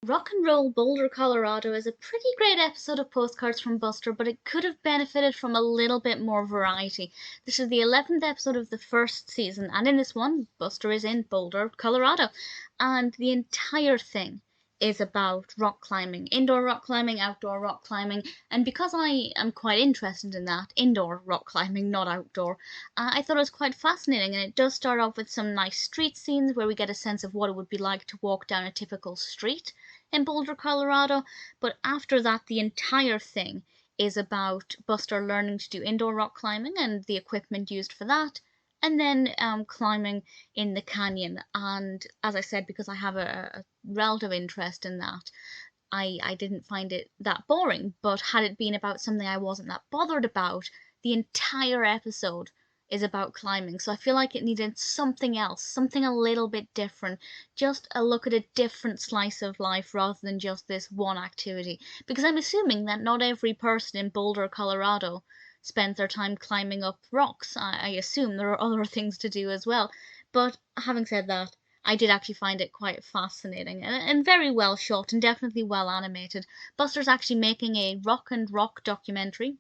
Rock and Roll Boulder, Colorado is a pretty great episode of Postcards from Buster, but it could have benefited from a little bit more variety. This is the 11th episode of the first season, and in this one, Buster is in Boulder, Colorado, and the entire thing is about rock climbing, indoor rock climbing, outdoor rock climbing, and because I am quite interested in that, indoor rock climbing, not outdoor, I thought it was quite fascinating, and it does start off with some nice street scenes where we get a sense of what it would be like to walk down a typical street in Boulder, Colorado. But after that, the entire thing is about Buster learning to do indoor rock climbing and the equipment used for that, and then climbing in the canyon. And as I said, because I have a relative interest in that, I didn't find it that boring. But had it been about something I wasn't that bothered about, the entire episode is about climbing. So I feel like it needed something else, something a little bit different, just a look at a different slice of life rather than just this one activity. Because I'm assuming that not every person in Boulder, Colorado spends their time climbing up rocks. I assume there are other things to do as well. But having said that, I did actually find it quite fascinating and very well shot and definitely well animated. Buster's actually making a rock and rock documentary.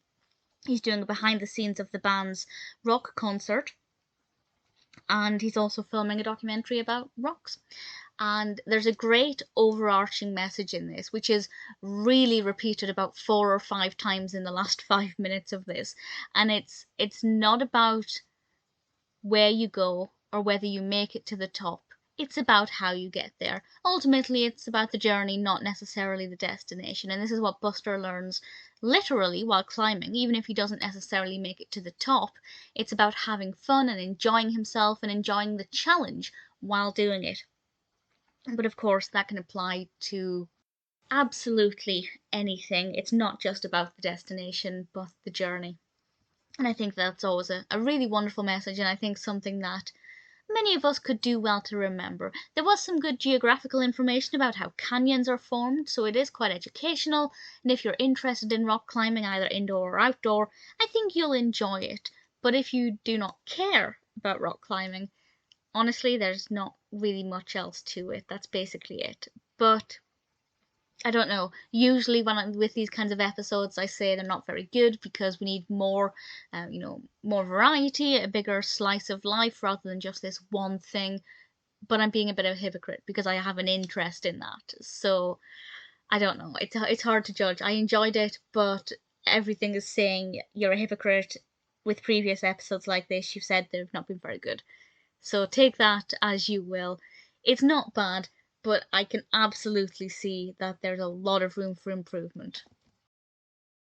He's doing a behind the scenes of the band's rock concert, and he's also filming a documentary about rocks. And there's a great overarching message in this, which is really repeated about 4 or 5 times in the last 5 minutes of this. And it's not about where you go or whether you make it to the top. It's about how you get there. Ultimately, it's about the journey, not necessarily the destination. And this is what Buster learns literally while climbing, even if he doesn't necessarily make it to the top. It's about having fun and enjoying himself and enjoying the challenge while doing it. But of course, that can apply to absolutely anything. It's not just about the destination, but the journey. And I think that's always a really wonderful message, and I think something that many of us could do well to remember. There was some good geographical information about how canyons are formed, so it is quite educational, and if you're interested in rock climbing, either indoor or outdoor, I think you'll enjoy it. But if you do not care about rock climbing, honestly, there's not really much else to it. That's basically it. But I don't know. Usually, when I'm with these kinds of episodes, I say they're not very good because we need more, more variety, a bigger slice of life rather than just this one thing. But I'm being a bit of a hypocrite because I have an interest in that. So I don't know. It's hard to judge. I enjoyed it, but everything is saying you're a hypocrite. With previous episodes like this, you've said they've not been very good. So take that as you will. It's not bad, but I can absolutely see that there's a lot of room for improvement.